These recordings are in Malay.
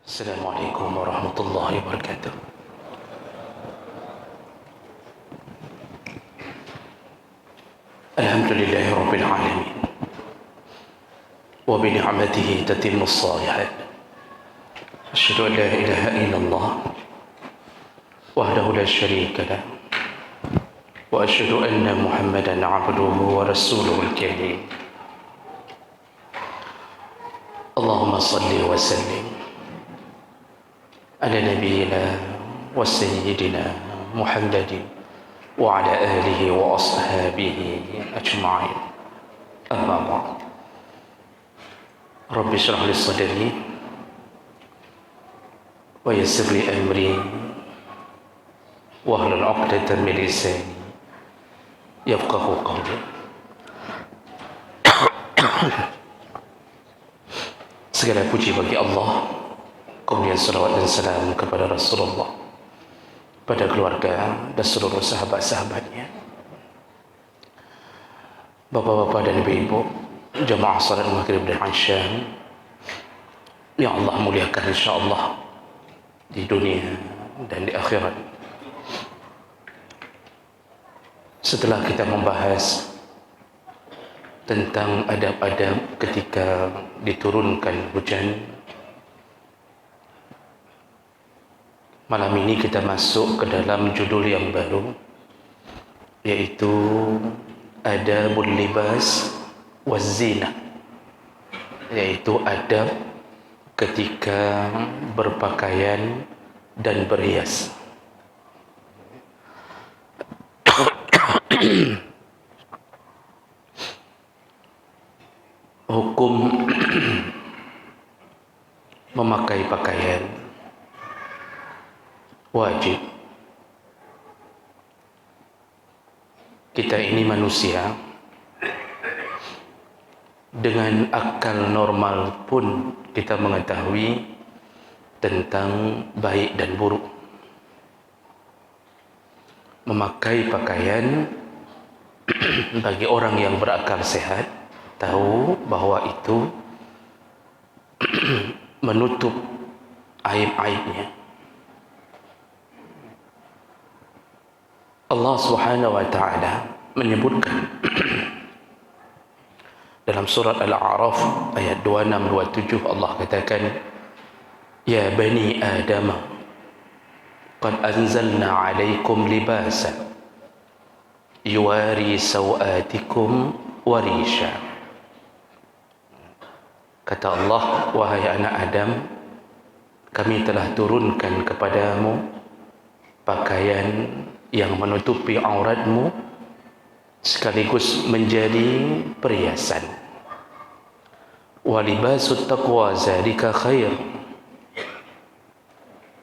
السلام عليكم ورحمة الله وبركاته. الحمد لله رب العالمين وبنعمته تتم الصالحات. أشهد أن لا إله إلا الله وحده لا شريك له وأشهد أن محمدا عبده ورسوله الكريم. اللهم صل وسلم على نبينا وسيدنا محمد وعلى آله وأصحابه أجمعين. أما بعد، رب اشرح لي صدري ويسر لي أمري واحلل عقدة من لساني يفقه قولي. Segala puji bagi Allah, kemudian salawat dan salam kepada Rasulullah, pada keluarga dan seluruh sahabat-sahabatnya. Bapak-bapak dan ibu-ibu, jamaah salat maghrib dan isya yang Allah muliakan insyaAllah di dunia dan di akhirat. Setelah kita membahas tentang adab-adab ketika diturunkan hujan, malam ini kita masuk ke dalam judul yang baru, yaitu Adabul Libas Waz-Zinah, yaitu adab ketika berpakaian dan berhias. Hukum memakai pakaian wajib. Kita ini manusia, dengan akal normal pun kita mengetahui tentang baik dan buruk. Memakai pakaian bagi orang yang berakal sehat tahu bahwa itu menutup aib-aibnya. Allah Subhanahu wa taala menyebutkan dalam surat Al-A'raf ayat 26-27, Allah katakan, Ya bani Adam, qad anzalna 'alaikum libasan yuwari sawatikum wa risha. Kata Allah, wahai anak Adam, kami telah turunkan kepadamu pakaian yang menutupi auratmu sekaligus menjadi perhiasan. Wa libasut taqwa zalika khair.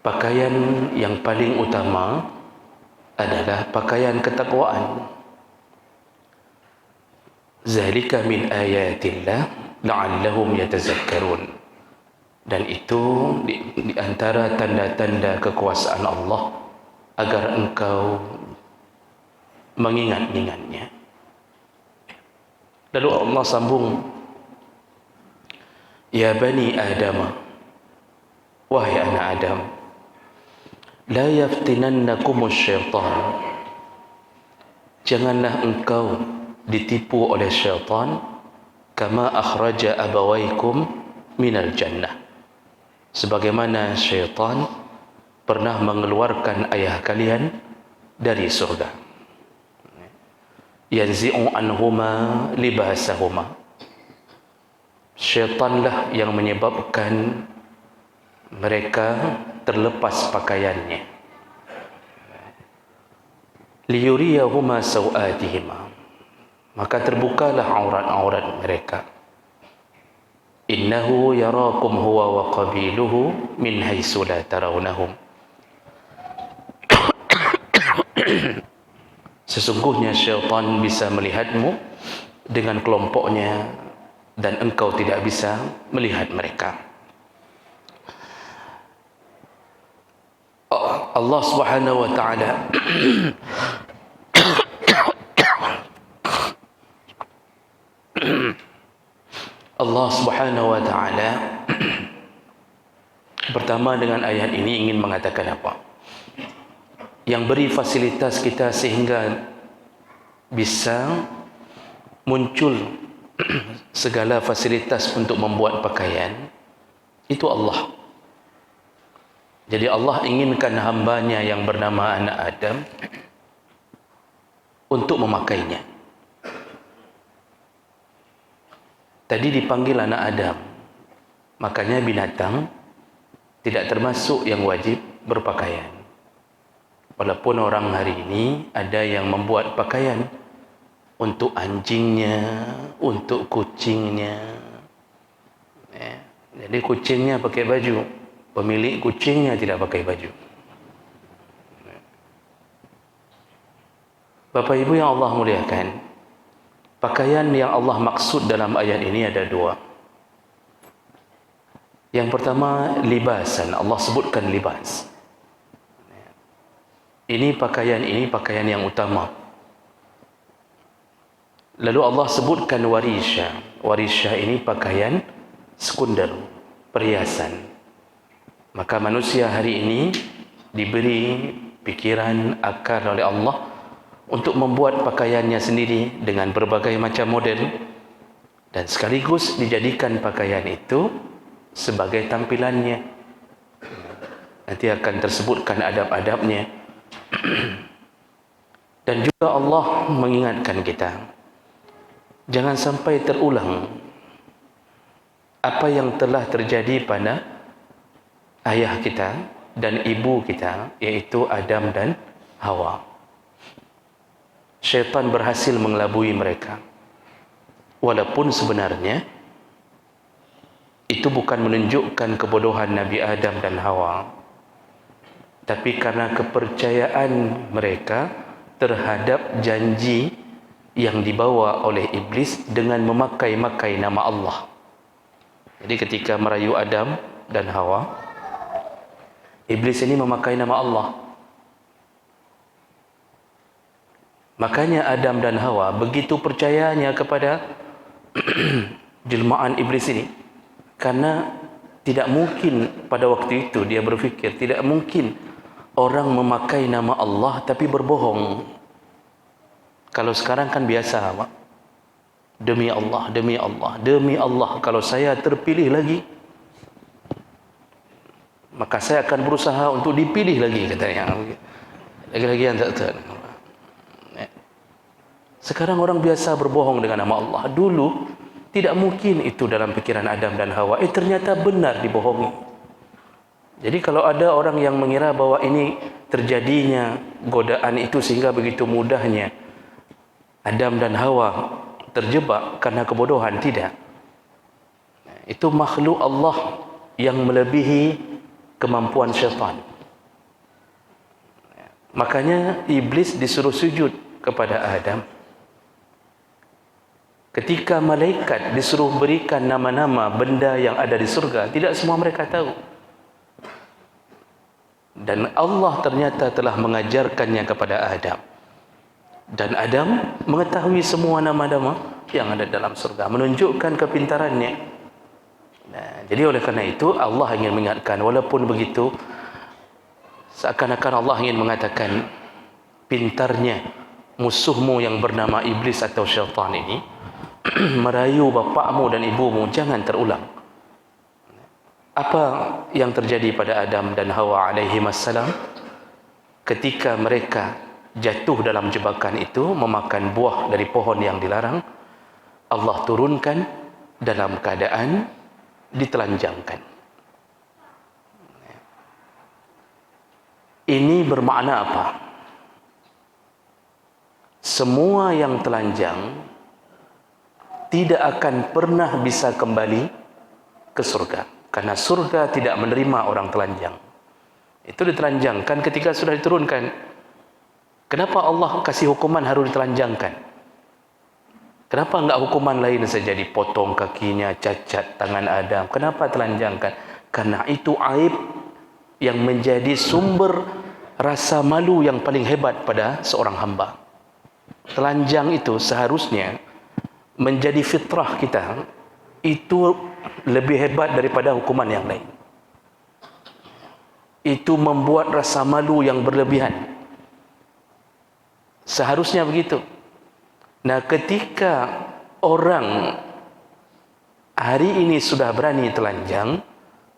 Pakaian yang paling utama adalah pakaian ketakwaan. Zalika min ayatillah la'allahum yatazakkarun. Dan itu di antara tanda-tanda kekuasaan Allah agar engkau mengingat-ingatnya. Lalu Allah sambung, Ya bani Adam, wahai anak Adam, la yaftinannakumus syaitan. Janganlah engkau ditipu oleh syaitan, kama akhraja abawaikum minal jannah, sebagaimana syaitan pernah mengeluarkan ayah kalian dari surga. Yanzi'u anhuma libasahuma. Syaitanlah yang menyebabkan mereka terlepas pakaiannya. Liyuriyahuma sawatihima. Maka terbukalah aurat-aurat mereka. Innahu yarakum huwa wa qabiluhu min haitsu la tarawnahum. Sesungguhnya syaitan bisa melihatmu dengan kelompoknya dan engkau tidak bisa melihat mereka. Allah Subhanahu wa taala Allah Subhanahu wa taala Pertama, dengan ayat ini ingin mengatakan apa? Yang beri fasilitas kita sehingga bisa muncul segala fasilitas untuk membuat pakaian itu Allah. Jadi Allah inginkan hambanya yang bernama anak Adam untuk memakainya. Tadi dipanggil anak Adam, makanya binatang tidak termasuk yang wajib berpakaian. Walaupun orang hari ini ada yang membuat pakaian untuk anjingnya, untuk kucingnya. Jadi kucingnya pakai baju, pemilik kucingnya tidak pakai baju. Bapak Ibu yang Allah muliakan, pakaian yang Allah maksud dalam ayat ini ada dua. Yang pertama, libasan. Allah sebutkan libas. Ini pakaian yang utama. Lalu Allah sebutkan warisha. Warisha ini pakaian sekunder, perhiasan. Maka manusia hari ini diberi pikiran, akal oleh Allah untuk membuat pakaiannya sendiri dengan berbagai macam model, dan sekaligus dijadikan pakaian itu sebagai tampilannya. Nanti akan tersebutkan adab-adabnya. Dan juga Allah mengingatkan kita, jangan sampai terulang apa yang telah terjadi pada ayah kita dan ibu kita, yaitu Adam dan Hawa. Syaitan berhasil mengelabui mereka, walaupun sebenarnya itu bukan menunjukkan kebodohan Nabi Adam dan Hawa, tapi karena kepercayaan mereka terhadap janji yang dibawa oleh iblis dengan memakai-makai nama Allah. Jadi ketika merayu Adam dan Hawa, iblis ini memakai nama Allah. Makanya Adam dan Hawa begitu percayanya kepada jelmaan iblis ini, karena tidak mungkin pada waktu itu dia berfikir, tidak mungkin orang memakai nama Allah tapi berbohong. Kalau sekarang kan biasa, Pak. Demi Allah, demi Allah, demi Allah, kalau saya terpilih lagi, maka saya akan berusaha untuk dipilih lagi, katanya. Lagi-lagi yang tak. Sekarang orang biasa berbohong dengan nama Allah. Dulu tidak mungkin itu dalam pikiran Adam dan Hawa. Ternyata benar dibohongi. Jadi kalau ada orang yang mengira bahwa ini terjadinya godaan itu sehingga begitu mudahnya Adam dan Hawa terjebak karena kebodohan, tidak. Itu makhluk Allah yang melebihi kemampuan syaitan. Makanya iblis disuruh sujud kepada Adam. Ketika malaikat disuruh berikan nama-nama benda yang ada di surga, tidak semua mereka tahu. Dan Allah ternyata telah mengajarkannya kepada Adam. Dan Adam mengetahui semua nama-nama yang ada dalam surga, menunjukkan kepintarannya. Nah, jadi oleh karena itu Allah ingin mengingatkan, walaupun begitu seakan-akan Allah ingin mengatakan, pintarnya musuhmu yang bernama iblis atau syaitan ini merayu bapakmu dan ibumu, jangan terulang. Apa yang terjadi pada Adam dan Hawa alaihi wassalam ketika mereka jatuh dalam jebakan itu, memakan buah dari pohon yang dilarang? Allah turunkan dalam keadaan ditelanjangkan. Ini bermakna apa? Semua yang telanjang tidak akan pernah bisa kembali ke surga, karena surga tidak menerima orang telanjang. Itu ditelanjangkan ketika sudah diturunkan. Kenapa Allah kasih hukuman harus ditelanjangkan? Kenapa enggak hukuman lain saja, dipotong kakinya, cacat tangan Adam? Kenapa telanjangkan? Karena itu aib yang menjadi sumber rasa malu yang paling hebat pada seorang hamba. Telanjang itu seharusnya menjadi fitrah kita, itu lebih hebat daripada hukuman yang lain. itu membuat rasa malu yang berlebihan. Seharusnya begitu. Nah, ketika orang hari ini sudah berani telanjang,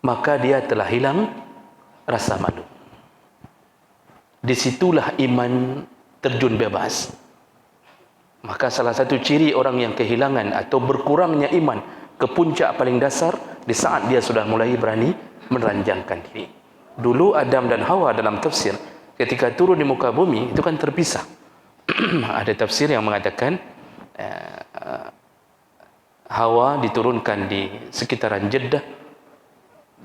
maka dia telah hilang rasa malu. Disitulah iman terjun bebas. Maka salah satu ciri orang yang kehilangan atau berkurangnya iman ke puncak paling dasar di saat dia sudah mulai berani menelanjangkan diri. Dulu Adam dan Hawa dalam tafsir ketika turun di muka bumi itu kan terpisah. Ada tafsir yang mengatakan Hawa diturunkan di sekitaran Jeddah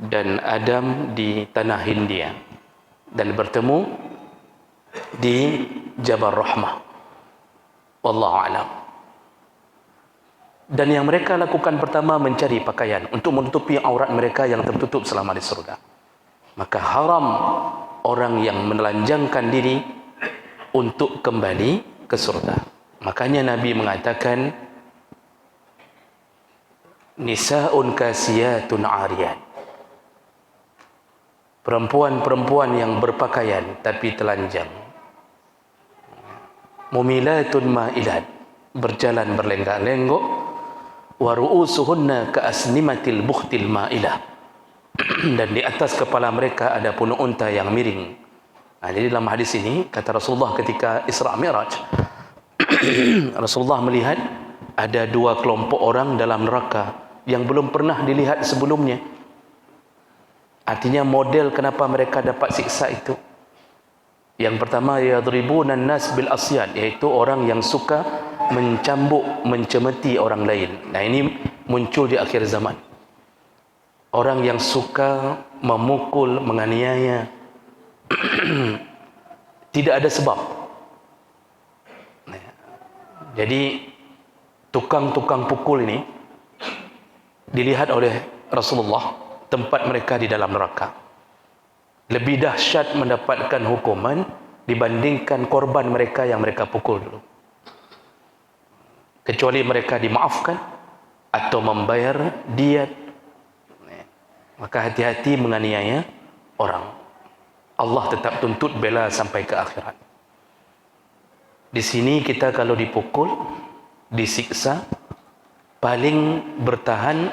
dan Adam di tanah Hindia dan bertemu di Jabal Rahmah. Wallahu a'lam. Dan yang mereka lakukan pertama mencari pakaian untuk menutupi aurat mereka yang tertutup selama di surga. Maka haram orang yang menelanjangkan diri untuk kembali ke surga. Makanya Nabi mengatakan nisa'un kasiyatun 'ariyat. Perempuan-perempuan yang berpakaian tapi telanjang. Mumilatun ma'ilat, berjalan berlenggak-lenggok. Wa ru'usuhunna ka'asnimatil bukhtil ma'ilah. Dan di atas kepala mereka ada punuk unta yang miring. Nah, jadi dalam hadis ini kata Rasulullah ketika Isra Mi'raj, Rasulullah melihat ada dua kelompok orang dalam neraka yang belum pernah dilihat sebelumnya. Artinya model kenapa mereka dapat siksa itu. Yang pertama, yadribuna an-nas bil asyad, yaitu orang yang suka mencambuk, mencemeti orang lain. Nah, ini muncul di akhir zaman. Orang yang suka memukul, menganiaya tidak ada sebab. Jadi tukang-tukang pukul ini dilihat oleh Rasulullah tempat mereka di dalam neraka. Lebih dahsyat mendapatkan hukuman dibandingkan korban mereka yang mereka pukul dulu. Kecuali mereka dimaafkan atau membayar diat. Maka hati-hati menganiaya orang. Allah tetap tuntut bela sampai ke akhirat. Di sini kita kalau dipukul, disiksa, paling bertahan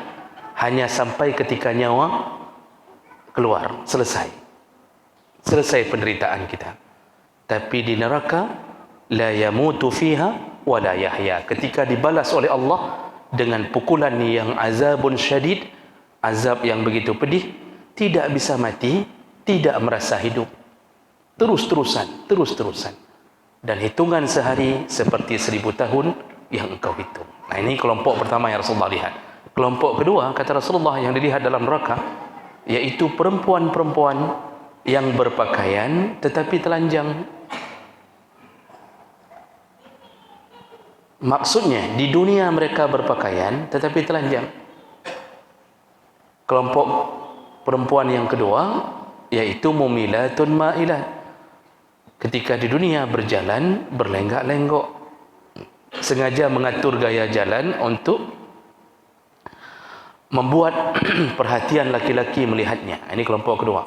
hanya sampai ketika nyawa keluar, selesai penderitaan kita. Tapi di neraka la yamutu fiha wa la yahya. Ketika dibalas oleh Allah dengan pukulan yang azabun syadid, azab yang begitu pedih, tidak bisa mati, tidak merasa hidup. Terus-terusan. Dan hitungan sehari seperti 1000 tahun yang engkau hitung. Nah, ini kelompok pertama yang Rasulullah lihat. Kelompok kedua, kata Rasulullah, yang dilihat dalam neraka, yaitu perempuan-perempuan yang berpakaian tetapi telanjang. Maksudnya, di dunia mereka berpakaian tetapi telanjang. Kelompok perempuan yang kedua, yaitu mumilatun ma'ilat. Ketika di dunia berjalan, berlenggak-lenggok. Sengaja mengatur gaya jalan untuk membuat perhatian laki-laki melihatnya. Ini kelompok kedua.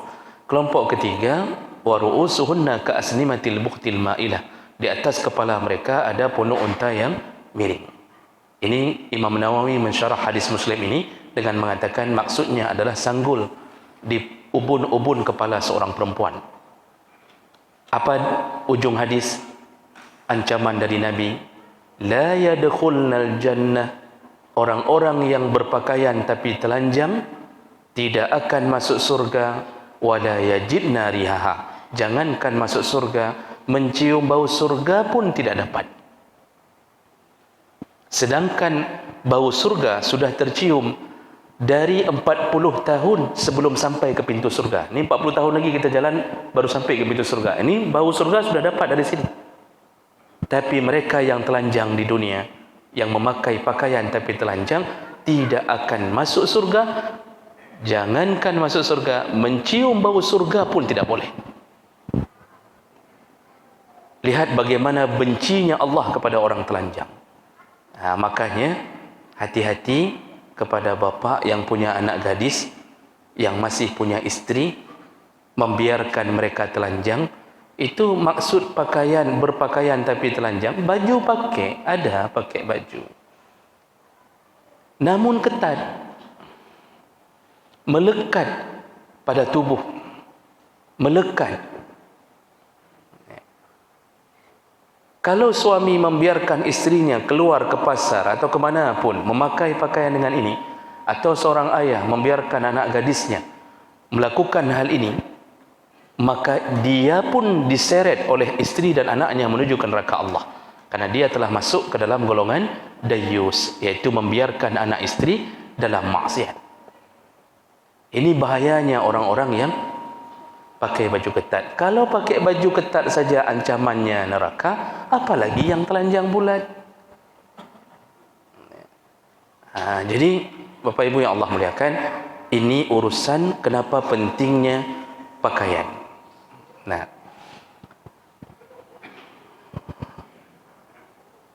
Kelompok ketiga, wa ru'usuhunna ka'asnimatil bukhtil ma'ilah. Di atas kepala mereka ada punuk unta yang miring. Ini Imam Nawawi mensyarah hadis Muslim ini dengan mengatakan maksudnya adalah sanggul di ubun-ubun kepala seorang perempuan. Apa ujung hadis? Ancaman dari Nabi, la yadkhulnal jannah, orang-orang yang berpakaian tapi telanjang tidak akan masuk surga, wala yajidna rihaha, jangankan masuk surga, mencium bau surga pun tidak dapat. Sedangkan bau surga sudah tercium dari 40 tahun sebelum sampai ke pintu surga. Ini 40 tahun lagi kita jalan baru sampai ke pintu surga. Ini bau surga sudah dapat dari sini. Tapi mereka yang telanjang di dunia, yang memakai pakaian tapi telanjang, tidak akan masuk surga. Jangankan masuk surga, mencium bau surga pun tidak boleh. Lihat bagaimana bencinya Allah kepada orang telanjang. Nah, makanya hati-hati kepada bapa yang punya anak gadis, yang masih punya istri, membiarkan mereka telanjang, itu maksud pakaian, berpakaian tapi telanjang, baju pakai, ada pakai baju. Namun ketat, melekat pada tubuh, melekat. Kalau suami membiarkan istrinya keluar ke pasar atau kemana pun memakai pakaian dengan ini, atau seorang ayah membiarkan anak gadisnya melakukan hal ini, maka dia pun diseret oleh istri dan anaknya menuju ke neraka Allah, karena dia telah masuk ke dalam golongan dayyus, yaitu membiarkan anak istri dalam maksiat. Ini bahayanya orang-orang yang pakai baju ketat. Kalau pakai baju ketat saja ancamannya neraka, apalagi yang telanjang bulat. Jadi Bapak Ibu yang Allah muliakan, ini urusan kenapa pentingnya pakaian. Nah,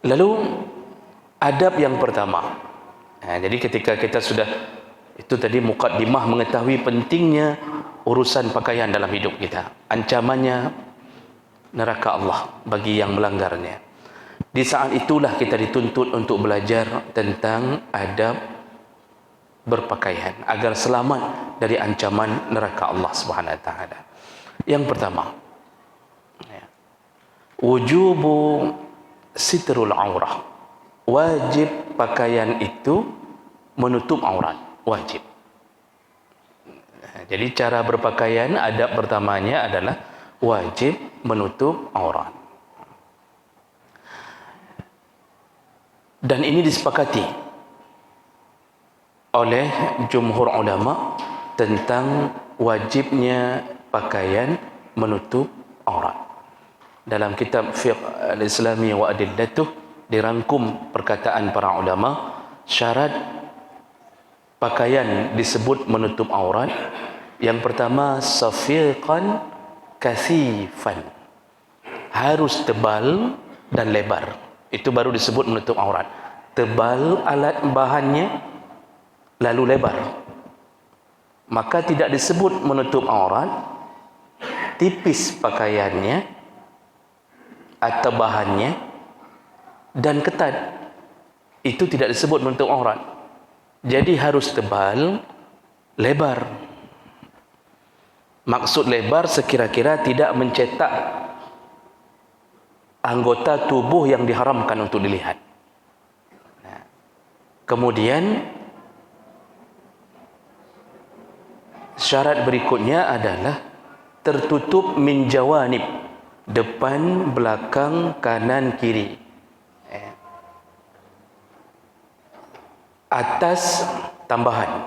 lalu adab yang pertama. Jadi ketika kita sudah, itu tadi mukaddimah mengetahui pentingnya urusan pakaian dalam hidup kita, ancamannya neraka Allah bagi yang melanggarnya. Di saat itulah kita dituntut untuk belajar tentang adab berpakaian agar selamat dari ancaman neraka Allah Subhanahu wa taala. Yang pertama, wujubu sitrul aurah. Wajib pakaian itu menutup aurat, wajib. Jadi cara berpakaian, adab pertamanya adalah wajib menutup aurat. Dan ini disepakati oleh jumhur ulama tentang wajibnya pakaian menutup aurat. Dalam kitab Fiqh al-Islami wa Adillatuh dirangkum perkataan para ulama, syarat pakaian disebut menutup aurat. Yang pertama, safiqan kasifan, harus tebal dan lebar, itu baru disebut menutup aurat. Tebal alat bahannya, lalu lebar, maka tidak disebut menutup aurat. Tipis pakaiannya atau bahannya dan ketat, itu tidak disebut menutup aurat. Jadi harus tebal, lebar. Maksud lebar sekira-kira tidak mencetak anggota tubuh yang diharamkan untuk dilihat. Kemudian syarat berikutnya adalah tertutup min jawanib, depan, belakang, kanan, kiri. Atas tambahan,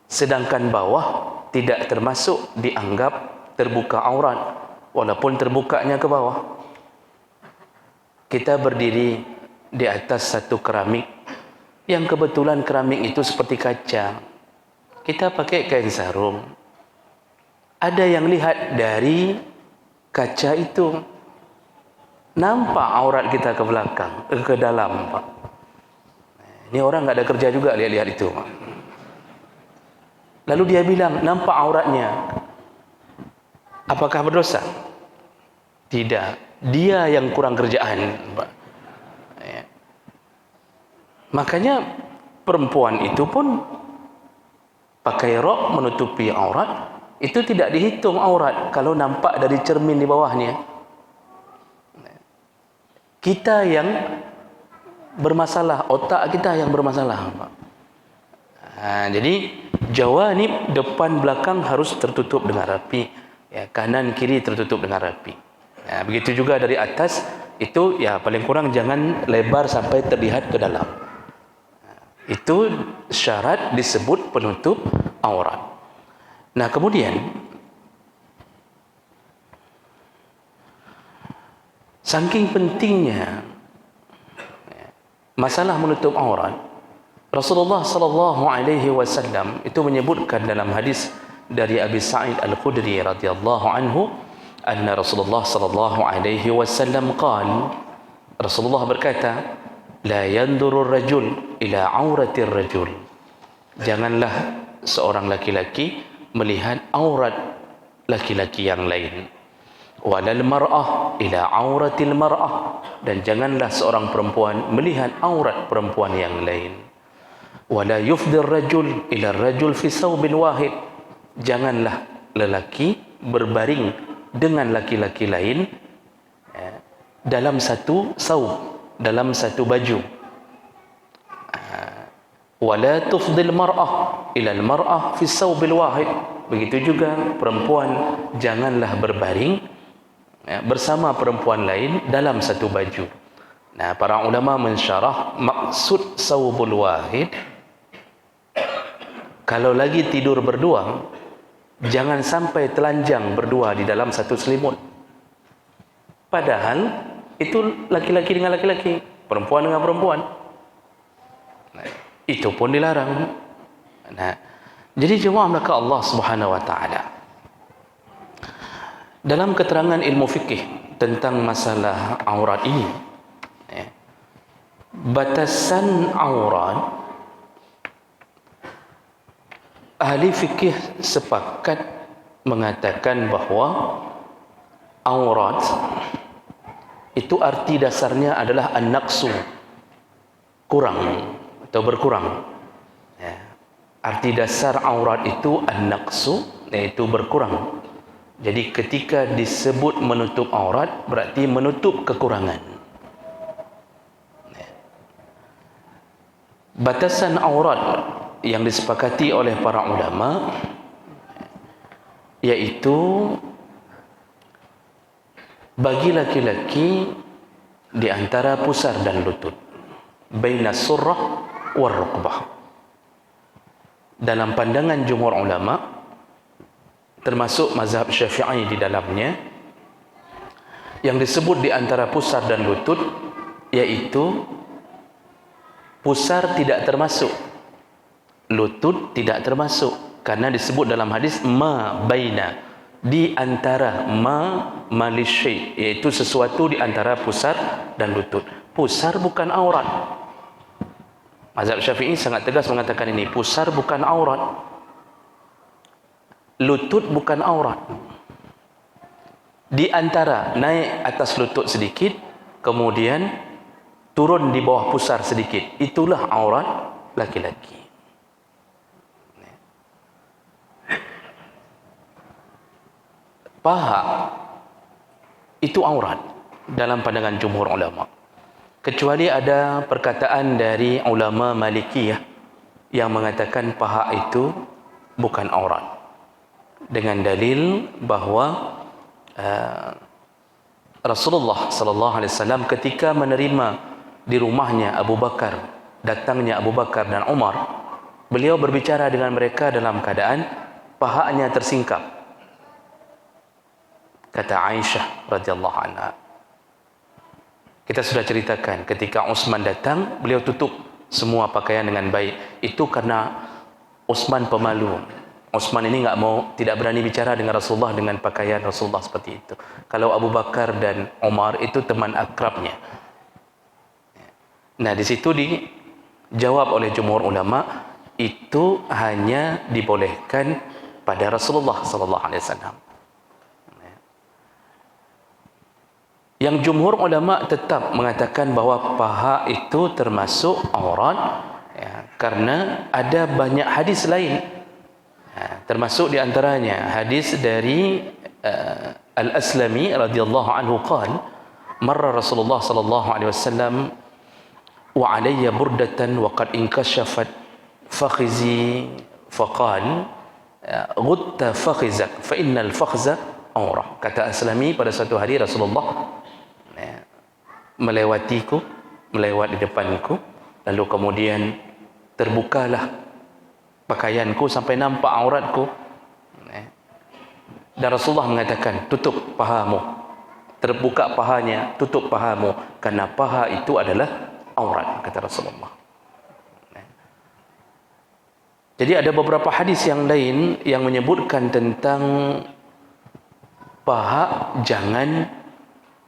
sedangkan bawah tidak termasuk dianggap terbuka aurat, walaupun terbukanya ke bawah. Kita berdiri di atas satu keramik, yang kebetulan keramik itu seperti kaca. Kita pakai kain sarung. Ada yang lihat dari kaca itu, nampak aurat kita ke belakang, ke dalam, Pak. Ini orang nggak ada kerja juga lihat-lihat itu. Lalu dia bilang, nampak auratnya. Apakah berdosa? Tidak. Dia yang kurang kerjaan, Pak. Makanya perempuan itu pun pakai rok menutupi aurat, itu tidak dihitung aurat kalau nampak dari cermin di bawahnya. Kita yang bermasalah, otak kita yang bermasalah, Pak. Jadi jawanib, depan belakang harus tertutup dengan rapi, kanan kiri tertutup dengan rapi. Begitu juga dari atas itu, paling kurang jangan lebar sampai terlihat ke dalam. Itu syarat disebut penutup aurat. Nah, kemudian saking pentingnya masalah menutup aurat, Rasulullah sallallahu alaihi wasallam itu menyebutkan dalam hadis dari Abi Sa'id Al-Khudri radhiyallahu anhu, anna Rasulullah sallallahu alaihi wasallam qala, Rasulullah berkata, la yanduru ar-rajul ila aurati ar-rajul. Janganlah seorang laki-laki melihat aurat laki-laki yang lain. Walal mar'ah ila auratil mar'ah, dan janganlah seorang perempuan melihat aurat perempuan yang lain. Wala yufdir rajul ila rajul fi saubin wahid, janganlah lelaki berbaring dengan laki-laki lain dalam satu saub, dalam satu baju. Wala tufdil mar'ah ila al-mar'ah fi saubil wahid, begitu juga perempuan janganlah berbaring bersama perempuan lain dalam satu baju. Nah, para ulama mensyarah maksud saubul wahid, kalau lagi tidur berdua, jangan sampai telanjang berdua di dalam satu selimut. Padahal itu laki-laki dengan laki-laki, perempuan dengan perempuan. Nah, itu pun dilarang. Nah, jadi jemaah maka Allah Subhanahu wa taala dalam keterangan ilmu fikih tentang masalah aurat ini, batasan aurat, ahli fikih sepakat mengatakan bahawa aurat itu arti dasarnya adalah an-naqsu, kurang atau berkurang. Arti dasar aurat itu an-naqsu, yaitu berkurang. Jadi ketika disebut menutup aurat, berarti menutup kekurangan. Batasan aurat yang disepakati oleh para ulama yaitu bagi laki-laki di antara pusar dan lutut, baina surrah war rukbah. Dalam pandangan jumhur ulama, termasuk mazhab Syafi'i di dalamnya, yang disebut di antara pusar dan lutut yaitu pusar tidak termasuk, lutut tidak termasuk, karena disebut dalam hadis ma baina, di antara malisy, yaitu sesuatu di antara pusar dan lutut. Pusar bukan aurat. Mazhab Syafi'i sangat tegas mengatakan ini, pusar bukan aurat, lutut bukan aurat. Di antara naik atas lutut sedikit, kemudian turun di bawah pusar sedikit, itulah aurat laki-laki. Paha itu aurat dalam pandangan jumhur ulama, kecuali ada perkataan dari ulama Malikiyah yang mengatakan paha itu bukan aurat, dengan dalil bahawa Rasulullah sallallahu alaihi wasallam ketika menerima di rumahnya Abu Bakar, datangnya Abu Bakar dan Umar, beliau berbicara dengan mereka dalam keadaan pahanya tersingkap. Kata Aisyah radhiyallahu anha, kita sudah ceritakan ketika Utsman datang, beliau tutup semua pakaian dengan baik. Itu karena Utsman pemalu. Utsman ini tidak berani bicara dengan Rasulullah dengan pakaian Rasulullah seperti itu. Kalau Abu Bakar dan Umar itu teman akrabnya. Nah, di situ dijawab oleh jumhur ulama, itu hanya dibolehkan pada Rasulullah sallallahu alaihi wasallam. Yang jumhur ulama tetap mengatakan bahawa paha itu termasuk aurat, karena ada banyak hadis lain, termasuk di antaranya hadis dari Al-Aslami radhiyallahu anhu qala marra Rasulullah sallallahu alaihi wasallam wa alayya burdatan wa qad inkashafat fakhizi faqala ghutta fakhizak fa innal fakhza aurah. Kata Aslami, pada suatu hari Rasulullah melewat di depanku, lalu kemudian terbukalah pakaianku sampai nampak auratku, dan Rasulullah mengatakan, tutup pahamu. Terbuka pahanya, tutup pahamu, karena paha itu adalah aurat, kata Rasulullah. Jadi ada beberapa hadis yang lain yang menyebutkan tentang paha jangan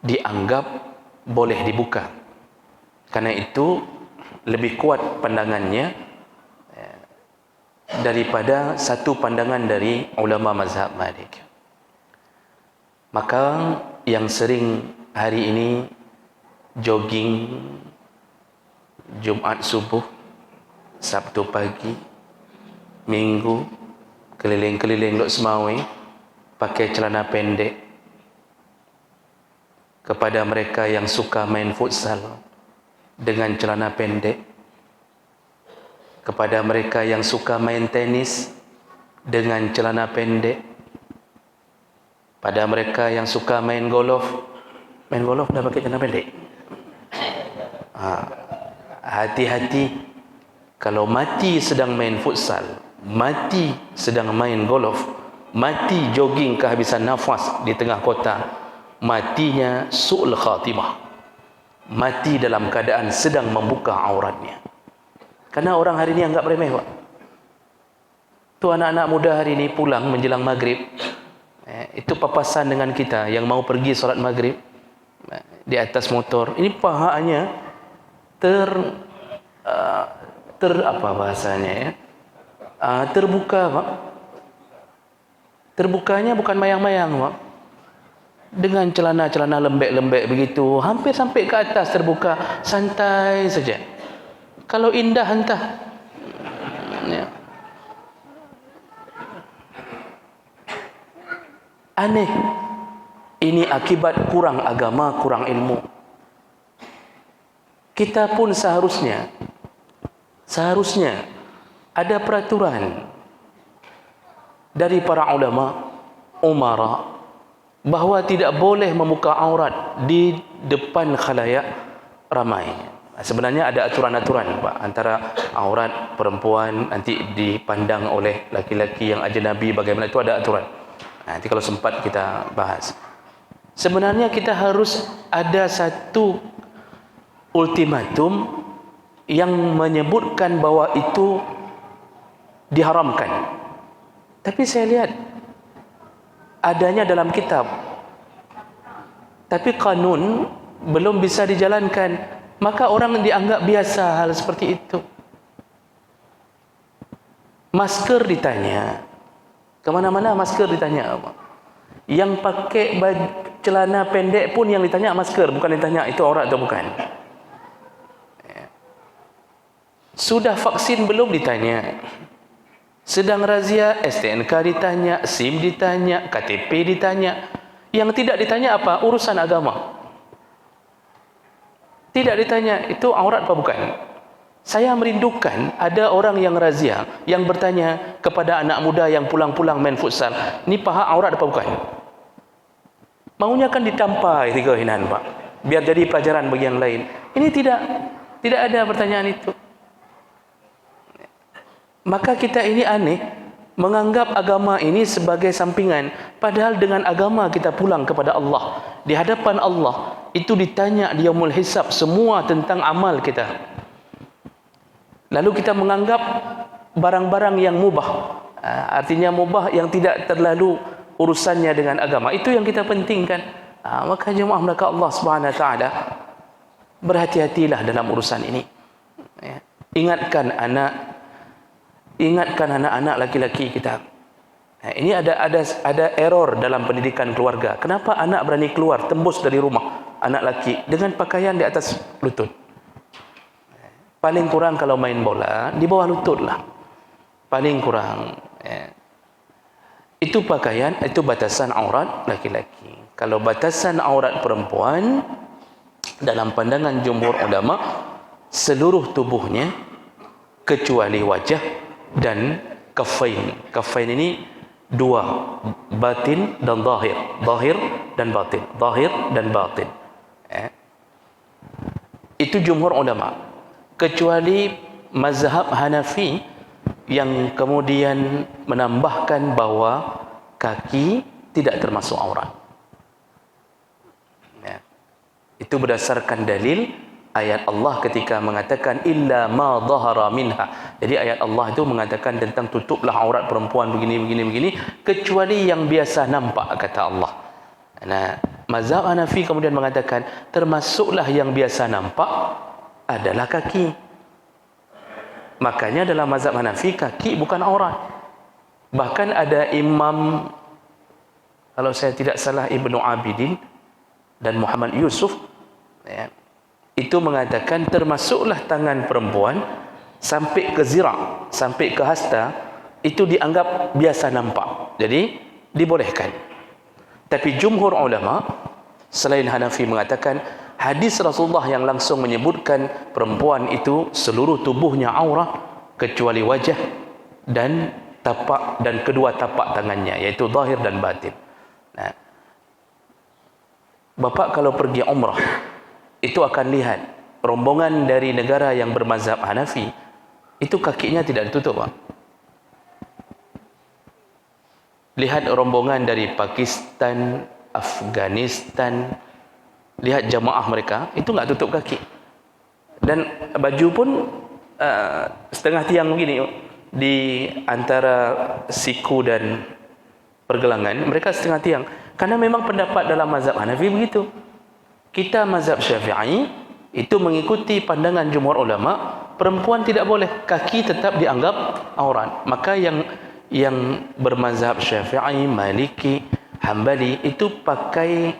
dianggap boleh dibuka. Karena itu lebih kuat pandangannya daripada satu pandangan dari ulama mazhab Malik. Maka yang sering hari ini jogging Jumat subuh, Sabtu pagi, Minggu keliling-keliling Lok Semawe pakai celana pendek, kepada mereka yang suka main futsal dengan celana pendek, kepada mereka yang suka main tenis dengan celana pendek, pada mereka yang suka main golf dah pakai celana pendek. Hati-hati, kalau mati sedang main futsal, mati sedang main golf, mati jogging kehabisan nafas di tengah kota, matinya su'ul khatimah, mati dalam keadaan sedang membuka auratnya. Karena orang hari ini anggap remeh, Pak. Tu anak-anak muda hari ini pulang menjelang maghrib, itu papasan dengan kita yang mau pergi solat maghrib di atas motor. Ini pahanya apa bahasanya ya? Terbuka, Pak. Terbukanya bukan mayang-mayang, Pak. Dengan celana-celana lembek-lembek begitu, hampir sampai ke atas terbuka, santai saja. Kalau indah entah. Ya. Aneh. Ini akibat kurang agama, kurang ilmu. Kita pun seharusnya ada peraturan dari para ulama, umara, bahawa tidak boleh membuka aurat di depan khalayak ramai. Sebenarnya ada aturan-aturan, Pak, antara aurat perempuan nanti dipandang oleh laki-laki yang ajnabi, bagaimana itu ada aturan. Nanti kalau sempat kita bahas. Sebenarnya kita harus ada satu ultimatum yang menyebutkan bahwa itu diharamkan. Tapi saya lihat adanya dalam kitab, tapi kanun belum bisa dijalankan, maka orang dianggap biasa hal seperti itu. Masker ditanya, kemana-mana masker ditanya, yang pakai celana pendek pun yang ditanya masker, bukan ditanya itu aurat atau bukan. Sudah vaksin belum ditanya, sedang razia STNK ditanya, SIM ditanya, KTP ditanya. Yang tidak ditanya apa? Urusan agama. Tidak ditanya itu aurat apa bukan. Saya merindukan ada orang yang razia, yang bertanya kepada anak muda yang pulang-pulang main futsal, ni paha aurat apa bukan? Maunya kan ditampai tiga hinan, Pak, biar jadi pelajaran bagi yang lain. Ini tidak ada pertanyaan itu. Maka kita ini aneh menganggap agama ini sebagai sampingan, padahal dengan agama kita pulang kepada Allah. Di hadapan Allah itu ditanya di yaumul hisab semua tentang amal kita. Lalu kita menganggap barang-barang yang mubah, artinya mubah yang tidak terlalu urusannya dengan agama, itu yang kita pentingkan. Maka jemaah mereka Allah Subhanahu wa taala, berhati-hatilah dalam urusan ini. Ingatkan anak-anak laki-laki kita. Ini ada error dalam pendidikan keluarga. Kenapa anak berani keluar tembus dari rumah, anak laki, dengan pakaian di atas lutut? Paling kurang kalau main bola di bawah lutut lah, paling kurang. Itu pakaian, itu batasan aurat laki-laki. Kalau batasan aurat perempuan, dalam pandangan jumhur ulama, seluruh tubuhnya kecuali wajah dan kafain. Kafain ini dua, batin dan zahir. Zahir dan batin. Zahir dan batin. Itu jumhur ulama. Kecuali mazhab Hanafi yang kemudian menambahkan bahwa kaki tidak termasuk aurat. Itu berdasarkan dalil ayat Allah ketika mengatakan illa ma dhahara minha. Jadi ayat Allah itu mengatakan tentang tutuplah aurat perempuan begini kecuali yang biasa nampak, kata Allah. Nah, mazhab Hanafi kemudian mengatakan termasuklah yang biasa nampak adalah kaki. Makanya dalam mazhab Hanafi kaki bukan aurat. Bahkan ada imam Kalau saya tidak salah Ibnu Abidin dan Muhammad Yusuf, ya, itu mengatakan termasuklah tangan perempuan sampai ke zira', sampai ke hasta, itu dianggap biasa nampak, jadi dibolehkan. Tapi jumhur ulama selain Hanafi mengatakan hadis Rasulullah yang langsung menyebutkan perempuan itu seluruh tubuhnya aurah kecuali wajah dan tapak, dan kedua tapak tangannya, yaitu zahir dan batin. Nah, Bapak kalau pergi umrah itu akan lihat rombongan dari negara yang bermazhab Hanafi itu kakinya tidak ditutup, Pak. Lihat rombongan dari Pakistan, Afghanistan, lihat jamaah mereka itu nggak tutup kaki, dan baju pun setengah tiang begini di antara siku dan pergelangan, mereka setengah tiang, karena memang pendapat dalam mazhab Hanafi begitu. Kita mazhab Syafi'i itu mengikuti pandangan jumhur ulama, perempuan tidak boleh, kaki tetap dianggap aurat. Maka yang bermazhab Syafi'i, Maliki, Hambali itu pakai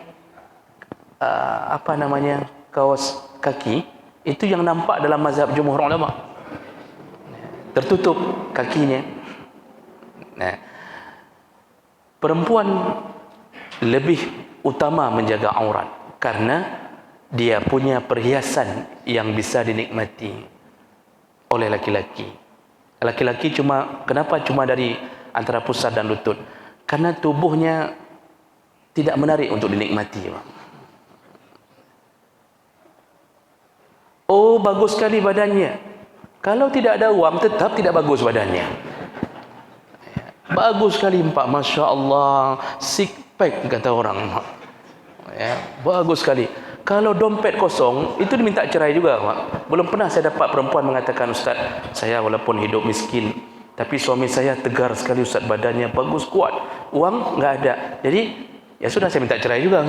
kaos kaki itu yang nampak dalam mazhab jumhur ulama, tertutup kakinya. Nah, perempuan lebih utama menjaga aurat karena dia punya perhiasan yang bisa dinikmati oleh laki-laki. Laki-laki kenapa cuma dari antara pusar dan lutut? Karena tubuhnya tidak menarik untuk dinikmati. Oh, bagus sekali badannya. Kalau tidak ada wang, tetap tidak bagus badannya. Bagus sekali Pak, Masya Allah, six pack kata orang. Ya, bagus sekali. Kalau dompet kosong, itu diminta cerai juga, Pak. Belum pernah saya dapat perempuan mengatakan, Ustaz, saya walaupun hidup miskin, tapi suami saya tegar sekali Ustaz, badannya bagus, kuat, uang nggak ada. Jadi, ya sudah, saya minta cerai juga.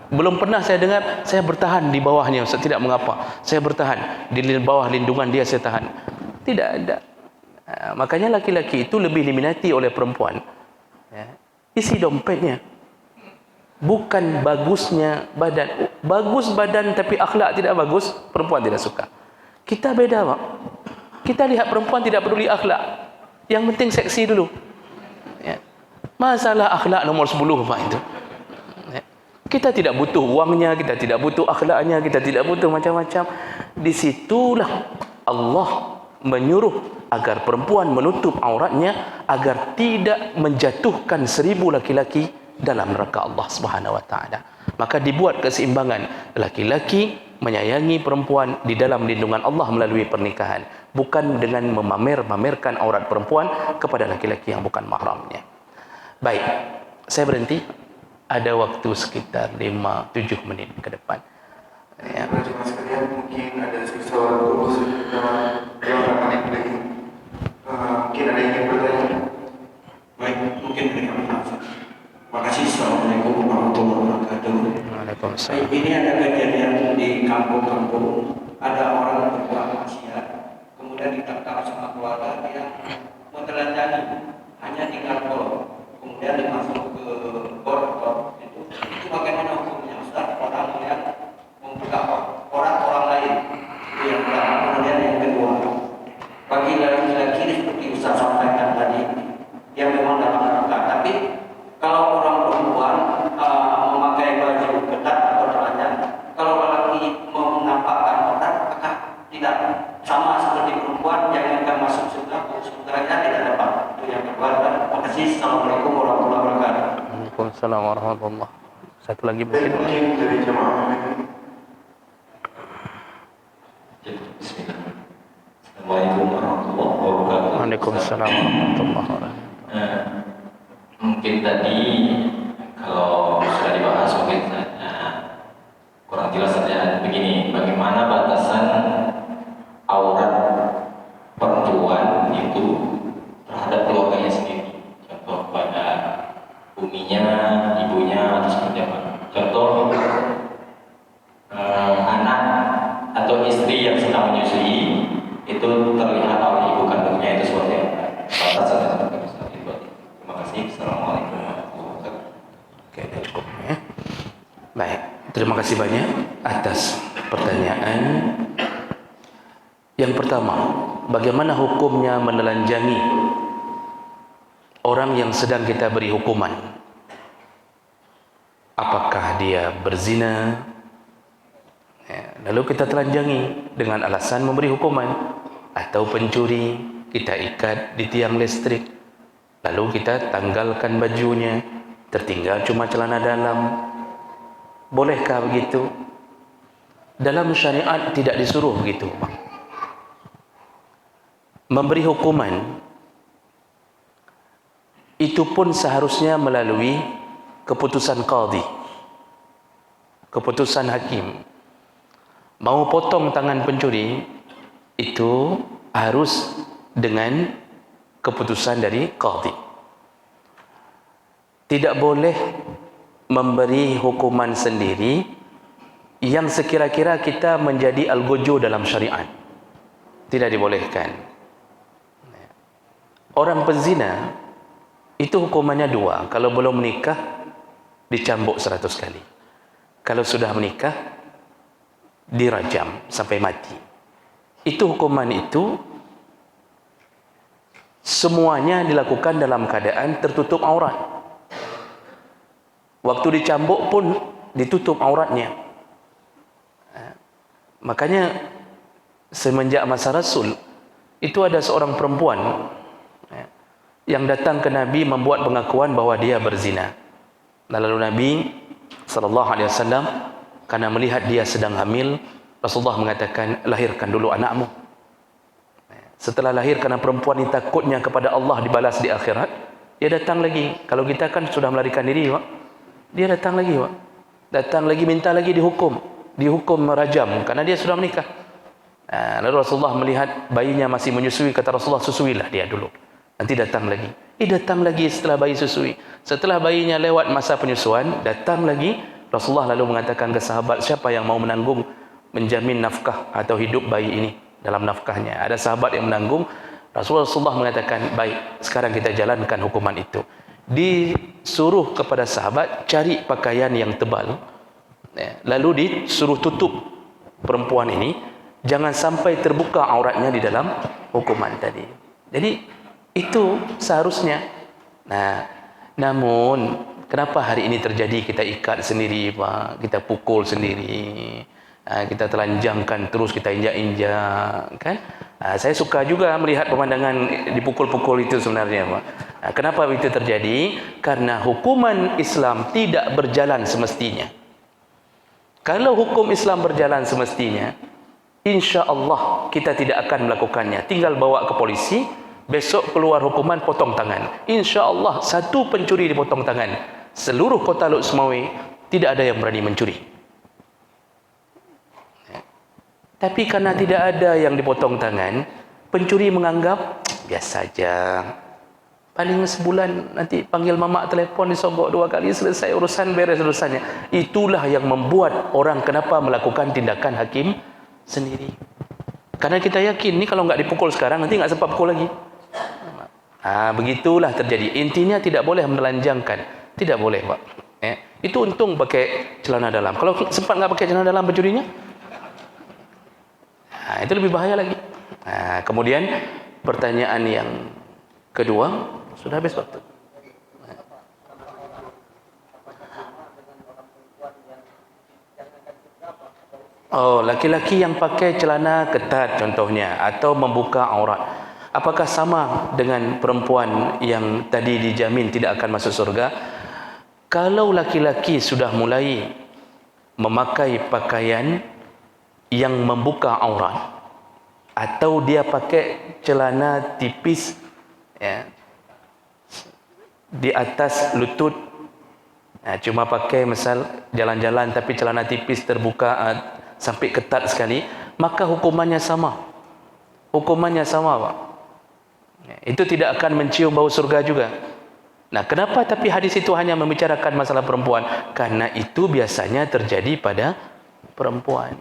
Belum pernah saya dengar, saya bertahan di bawahnya Ustaz, tidak mengapa. Saya bertahan, di bawah lindungan dia saya tahan. Tidak ada. Makanya laki-laki itu lebih diminati oleh perempuan. Isi dompetnya. Bukan bagusnya badan. Bagus badan tapi akhlak tidak bagus, perempuan tidak suka. Kita beda, Pak. Kita lihat perempuan tidak peduli akhlak, yang penting seksi dulu. Masalah akhlak nomor 10, Pak, itu. Kita tidak butuh uangnya, kita tidak butuh akhlaknya, kita tidak butuh macam-macam. Disitulah Allah menyuruh agar perempuan menutup auratnya agar tidak menjatuhkan 1000 laki-laki dalam neraka Allah Subhanahu wa taala. Maka dibuat keseimbangan, laki-laki menyayangi perempuan di dalam lindungan Allah melalui pernikahan, bukan dengan memamerkan aurat perempuan kepada laki-laki yang bukan mahramnya. Baik, saya berhenti. Ada waktu sekitar 5-7 menit ke depan. Ya. Jemaah sekalian, mungkin ada sesuatu yang mungkin ada yang ingin bertanya. Baik, mungkin dari kami. Terima kasih. Assalamualaikum warahmatullahi wabarakatuh. Waalaikumsalam. Ini ada kejadian di kampung-kampung, ada orang berbuat maksiat, kemudian ditangkap sama keluarga, dia menelanjangi, hanya tinggal tol, kemudian dimasuk ke bor itu bagaimana hukumnya, Ustaz? Orang yang membuka orang lain, itu yang pertama. Kemudian yang kedua, bagi laki-laki seperti Ustaz sampaikan tadi, dia memang dalam rangka, tapi kalau orang perempuan memakai baju ketat atau telanjang, kalau laki mau menampakkan otak, apakah tidak sama seperti perempuan yang akan masuk surga, surganya tidak dapat? Itu yang kedua. Terima kasih. Assalamualaikum warahmatullahi wabarakatuh. Waalaikumsalam warahmatullahi wabarakatuh. Satu lagi Mungkin dari jemaah. Bismillah. Assalamualaikum warahmatullahi wabarakatuh. Waalaikumsalam warahmatullahi wabarakatuh. Mungkin tadi kalau sudah dibahas mungkin kurang jelas saja begini, bagaimana batasan aurat perempuan itu terhadap keluarganya sendiri, contoh pada uminya, ibunya, atau seperti apa. Contoh anak atau istri yang sedang menyusui itu terlihat oleh ibu kandungnya, itu seperti apa batasannya seperti itu. Terima kasih. Assalamualaikum warahmatullahi wabarakatuh. Baik, terima kasih banyak atas pertanyaan. Yang pertama, bagaimana hukumnya menelanjangi orang yang sedang kita beri hukuman? Apakah dia berzina? Lalu kita telanjangi dengan alasan memberi hukuman, atau pencuri, kita ikat di tiang listrik, lalu kita tanggalkan bajunya, tertinggal cuma celana dalam. Bolehkah begitu? Dalam syariat tidak disuruh begitu. Memberi hukuman itu pun seharusnya melalui keputusan qadhi, keputusan hakim. Mau potong tangan pencuri itu harus dengan keputusan dari qadhi. Tidak boleh memberi hukuman sendiri yang sekira-kira kita menjadi algojo dalam syariat. Tidak dibolehkan. Orang pezina itu hukumannya 2. Kalau belum menikah dicambuk 100 kali. Kalau sudah menikah dirajam sampai mati. Itu hukuman itu semuanya dilakukan dalam keadaan tertutup aurat. Waktu dicambuk pun ditutup auratnya. Makanya semenjak masa Rasul itu ada seorang perempuan yang datang ke Nabi membuat pengakuan bahwa dia berzina. Lalu Nabi SAW karena melihat dia sedang hamil, Rasulullah mengatakan, lahirkan dulu anakmu. Setelah lahir, karena perempuan ini takutnya kepada Allah dibalas di akhirat, dia datang lagi. Kalau kita kan sudah melarikan diri, Pak. Dia datang lagi, Pak. Datang lagi, minta lagi dihukum rajam karena dia sudah menikah. Lalu Rasulullah melihat bayinya masih menyusui, kata Rasulullah, susuilah dia dulu, nanti datang lagi. Datang lagi setelah bayi susui. Setelah bayinya lewat masa penyusuan, datang lagi. Rasulullah lalu mengatakan ke sahabat, siapa yang mau menanggung, menjamin nafkah atau hidup bayi ini dalam nafkahnya? Ada sahabat yang menanggung. Rasulullah mengatakan, baik, sekarang kita jalankan hukuman itu. Disuruh kepada sahabat cari pakaian yang tebal, lalu disuruh tutup perempuan ini, jangan sampai terbuka auratnya di dalam hukuman tadi. Jadi itu seharusnya. Namun kenapa hari ini terjadi kita ikat sendiri, Pak, kita pukul sendiri, kita telanjangkan terus, kita injak-injak, kan? Saya suka juga melihat pemandangan dipukul-pukul itu sebenarnya, Pak. Kenapa itu terjadi? Karena hukuman Islam tidak berjalan semestinya. Kalau hukum Islam berjalan semestinya, insya Allah kita tidak akan melakukannya. Tinggal bawa ke polisi, besok keluar hukuman potong tangan. Insya Allah satu pencuri dipotong tangan, seluruh kota Luk Sumawe tidak ada yang berani mencuri. Tapi karena tidak ada yang dipotong tangan, pencuri menganggap biasa saja. Paling sebulan nanti panggil mamak telefon, disogok 2 kali, selesai urusan, beres urusannya. Itulah yang membuat orang kenapa melakukan tindakan hakim sendiri. Karena kita yakin ni kalau nggak dipukul sekarang nanti nggak sempat pukul lagi. Begitulah terjadi. Intinya tidak boleh menelanjangkan, tidak boleh, Pak. Itu untung pakai celana dalam. Kalau sempat nggak pakai celana dalam pencurinya, itu lebih bahaya lagi. Kemudian pertanyaan yang kedua, sudah habis waktu. Laki-laki yang pakai celana ketat contohnya, atau membuka aurat, apakah sama dengan perempuan yang tadi dijamin tidak akan masuk surga? Kalau laki-laki sudah mulai memakai pakaian yang membuka aurat, atau dia pakai celana tipis di atas lutut, cuma pakai misal jalan-jalan tapi celana tipis terbuka sampai ketat sekali, maka hukumannya sama. Hukumannya sama, Pak. Itu tidak akan mencium bau surga juga. Kenapa tapi hadis itu hanya membicarakan masalah perempuan? Karena itu biasanya terjadi pada perempuan.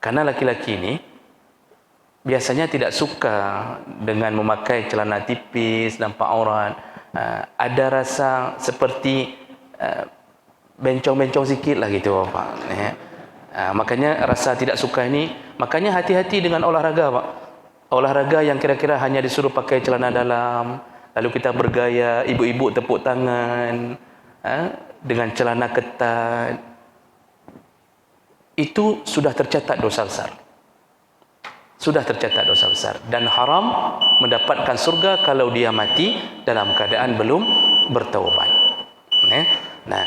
Karena laki-laki ini biasanya tidak suka dengan memakai celana tipis, nampak aurat. Ada rasa seperti bencong-bencong sikit lah gitu Pak. Makanya rasa tidak suka ini, makanya hati-hati dengan olahraga Pak. Olahraga yang kira-kira hanya disuruh pakai celana dalam, lalu kita bergaya, ibu-ibu tepuk tangan dengan celana ketat, itu sudah tercatat dosa besar. Sudah tercatat dosa besar dan haram mendapatkan surga kalau dia mati dalam keadaan belum bertaubat. Nah,